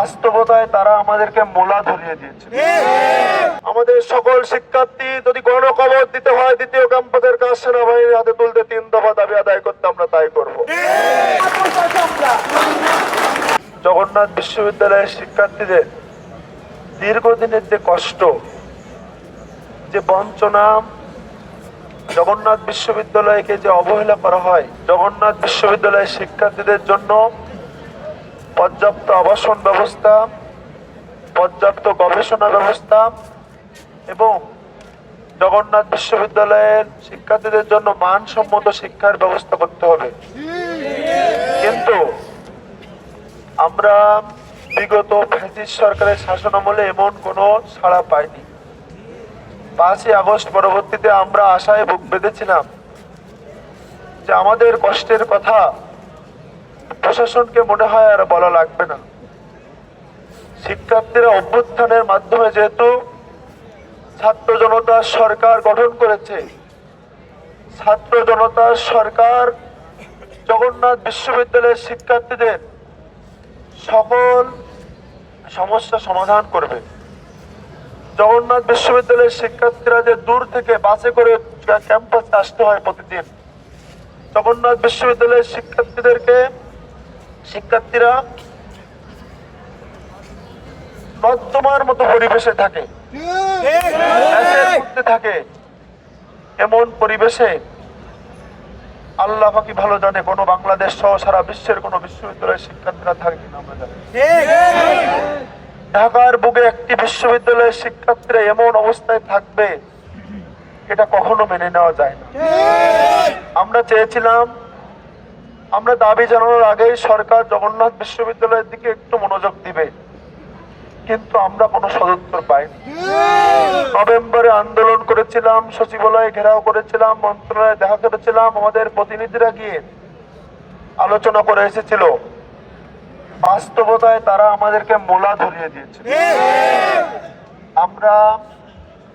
বাস্তবতায় তারা আমাদেরকে মোলা ধরিয়ে দিয়েছে। আমাদের সকল শিক্ষার্থী যদি গণকবর দিতে হয় দ্বিতীয় ক্যাম্পাসের কাজ সেনাবাহিনীর হাতে তুলতে 3 দফা দাবি আদায় করতে আমরা তাই করব। জগন্নাথ বিশ্ববিদ্যালয়ের শিক্ষার্থীদের দীর্ঘদিনের যে কষ্ট, যে বঞ্চনা, জগন্নাথ বিশ্ববিদ্যালয়কে যে অবহেলা করা হয়, জগন্নাথ বিশ্ববিদ্যালয়ের শিক্ষার্থীদের জন্য পর্যাপ্ত আবাসন ব্যবস্থা, পর্যাপ্ত গবেষণা ব্যবস্থা এবং জগন্নাথ বিশ্ববিদ্যালয়ের শিক্ষার্থীদের জন্য মানসম্মত শিক্ষার ব্যবস্থা করতে হবে। কিন্তু আমরা বিগত ফ্যাসিস্ট সরকারের শাসনামলে এমন কোনো সাড়া পাইনি। 5ই আগস্ট পরবর্তীতে আমরা আশায় বুক বেঁধেছিলাম যে আমাদের কষ্টের কথা প্রশাসনকে মনে হয় আর বলা লাগবে না। শিক্ষার্থীরা অভ্যুত্থানের মাধ্যমে যেহেতু ছাত্র জনতার সরকার গঠন করেছে, ছাত্র জনতার সরকার জগন্নাথ বিশ্ববিদ্যালয়ের শিক্ষার্থীদের সকল সমস্যা সমাধান করবে। জগন্নাথ বিশ্ববিদ্যালয়ের শিক্ষার্থীরা যে দূর থেকে বাসে করে ক্যাম্পাসে আসতে হয় প্রতিদিন, জগন্নাথ বিশ্ববিদ্যালয়ের শিক্ষার্থীরা নর্দমার মতো পরিবেশে থাকে, থাকে। এমন পরিবেশে আল্লাহ পাকি ভালো জানে কোন বাংলাদেশ সহ সারা বিশ্বের কোন বিশ্ববিদ্যালয়ের শিক্ষার্থীরা থাকে কিনা আমরা জানি। ঢাকার বুকে একটি বিশ্ববিদ্যালয়ের শিক্ষার্থীরা এমন অবস্থায় থাকবে, এটা কখনো মেনে নেওয়া যায় না। আমরা চেয়েছিলাম, আমরা দাবি জানানোর আগেই সরকার জগন্নাথ বিশ্ববিদ্যালয়ের দিকে একটু মনোযোগ দিবে, কিন্তু আমরা কোনো সদুত্তর পাইনি। নভেম্বরে আন্দোলন করেছিলাম, সচিবালয়ে ঘেরাও করেছিলাম, মন্ত্রণালয়ে দেখা করেছিলাম, আমাদের প্রতিনিধিরা গিয়ে আলোচনা করে এসেছিল। বাস্তবতায় তারা আমাদেরকে মোলা ধরিয়ে দিয়েছে। আমরা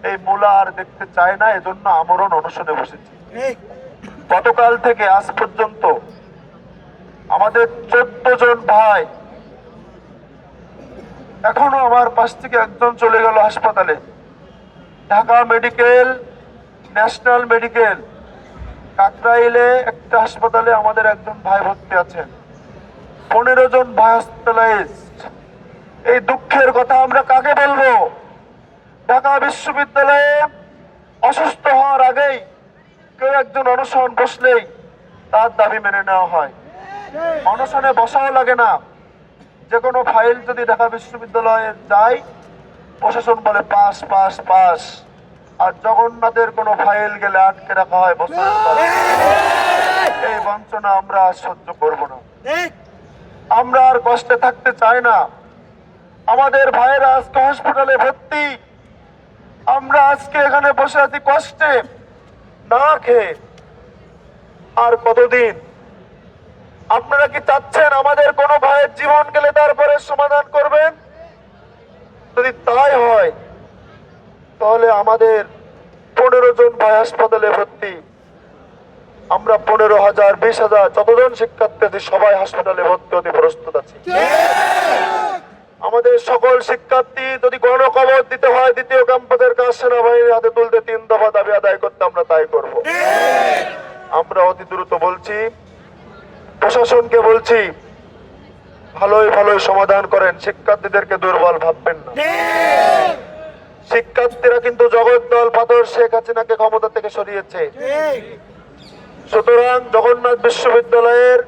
এই মোলা আর দেখতে চাই না, এজন্য আমরণ অনশনে বসেছি। গতকাল থেকে আজ পর্যন্ত আমাদের 14 জন ভাই, এখনো আমার পাশ থেকে একজন চলে গেল হাসপাতালে, ঢাকা মেডিকেল, ন্যাশনাল মেডিকেল, কাকরাইলে একটা হাসপাতালে আমাদের একজন ভাই ভর্তি আছেন, 15 জন ভাই হসপিটালাইজড। এই দুঃখের কথা আমরা কাকে বলবো? ঢাকা বিশ্ববিদ্যালয়ে অসুস্থ হওয়ার আগেই কেউ একজন অনশন বসলেই তার দাবি মেনে নেওয়া হয়। অনশনে বসাও লাগে না, যে কোনো ফাইল যদি ঢাকা বিশ্ববিদ্যালয়ে যায় প্রশাসন বলে পাস পাস পাস, আর জগন্নাথের কোনো ফাইল গেলে আটকে রাখা হয় বছরের পর। এই বঞ্চনা আমরা সহ্য করব না। আমরা আর কষ্টে থাকতে চাই না। আমাদের ভাইয়েরা আজকে হসপিটালে ভর্তি, আমরা আজকে এখানে বসে আছি কষ্টে, না খেয়ে। আর কতদিন? আপনারা কি চাচ্ছেন আমাদের কোন ভাইয়ের জীবন গেলে তারপরে সমাধান করবেন? যদি তাই হয় তাহলে আমাদের 15 জন ভাই হাসপাতালে ভর্তি, আমরা 15,000, 20,000 যতজন শিক্ষার্থী আছে সবাই হাসপাতালে ভর্তি হতে প্রস্তুত আছি। আমাদের সকল শিক্ষার্থী যদি গণকবর দিতে হয় দ্বিতীয় ক্যাম্পাসের কাজ সেনাবাহিনীর হাতে তুলতে 3 দফা দাবি আদায় করতে আমরা তাই করব। আমরা অতি দ্রুত বলছি, প্রশাসনকে বলছি, ভালোই ভালোই সমাধান করেন, শিক্ষার্থীদেরকে দুর্বল ভাববেন না। শিক্ষার্থীরা কিন্তু জগদ্দল পাথর শেখ হাসিনাকে ক্ষমতা থেকে সরিয়েছে। সুতরাং জগন্নাথ বিশ্ববিদ্যালয়ের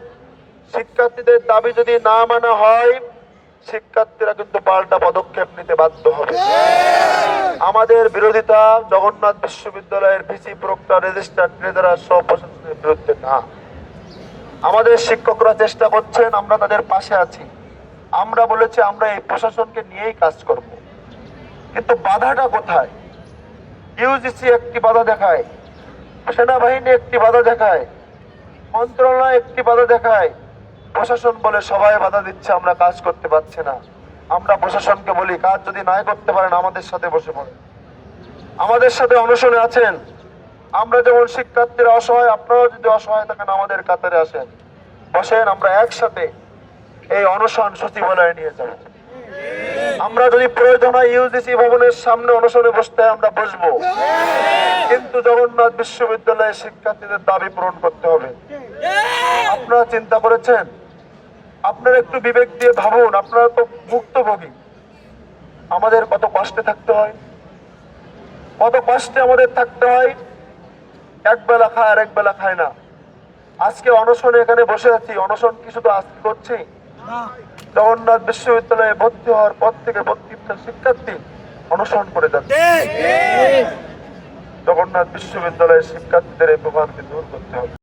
শিক্ষার্থীদের দাবি যদি না মানা হয়, শিক্ষার্থীরা কিন্তু পাল্টা পদক্ষেপ নিতে বাধ্য হবে। আমাদের বিরোধিতা জগন্নাথ বিশ্ববিদ্যালয়ের ভিসি, প্রক্টর, রেজিস্ট্রার, ট্রেজারার সহ প্রশাসনের বিরুদ্ধে না। আমাদের শিক্ষকরা চেষ্টা করছেন, আমরা তাদের পাশে আছি। আমরা বলেছি আমরা এই প্রশাসনকে নিয়েই কাজ করব, কিন্তু বাধাটা কোথায়? ইউজিসি একটি বাধা দেখায়, সেনাবাহিনী একটি বাধা দেখায়, মন্ত্রণালয় একটি বাধা দেখায়, প্রশাসন বলে সবাই বাধা দিচ্ছে, আমরা কাজ করতে পারছি না। আমরা প্রশাসনকে বলি, কাজ যদি নাই করতে পারেন আমাদের সাথে বসে পড়েন, আমাদের সাথে অনশনে আছেন। আমরা যেমন শিক্ষার্থীরা অসহায়, আপনারাও যদি অসহায় থাকেন আমাদের কাতারে আসেন, বসেন, আমরা একসাথে এই অনশন সচিবালয়ে নিয়ে যাব। আমরা যদি প্রয়োজন হয় ইউজিসি ভবনের সামনে অনশনে বসতে হয়, আমরা বসবো, কিন্তু জগন্নাথ বিশ্ববিদ্যালয়ের শিক্ষার্থীদের দাবি পূরণ করতে হবে। আপনারা চিন্তা করেছেন? আপনারা একটু বিবেক দিয়ে ভাবুন, আপনারা তো ভুক্তভোগী, আমাদের কত কষ্টে থাকতে হয়, কত কষ্টে আমাদের থাকতে হয়। এক বেলা খায় আর এক বেলা খায় না। আজকে অনশনে এখানে বসে আছি, অনশন কি শুধু আজকে করছি? জগন্নাথ বিশ্ববিদ্যালয়ে ভর্তি হওয়ার পর থেকে 32টা শিক্ষার্থী অনশন করে যাচ্ছে। জগন্নাথ বিশ্ববিদ্যালয়ের শিক্ষার্থীদের এই প্রভাবকে দূর করতে হবে।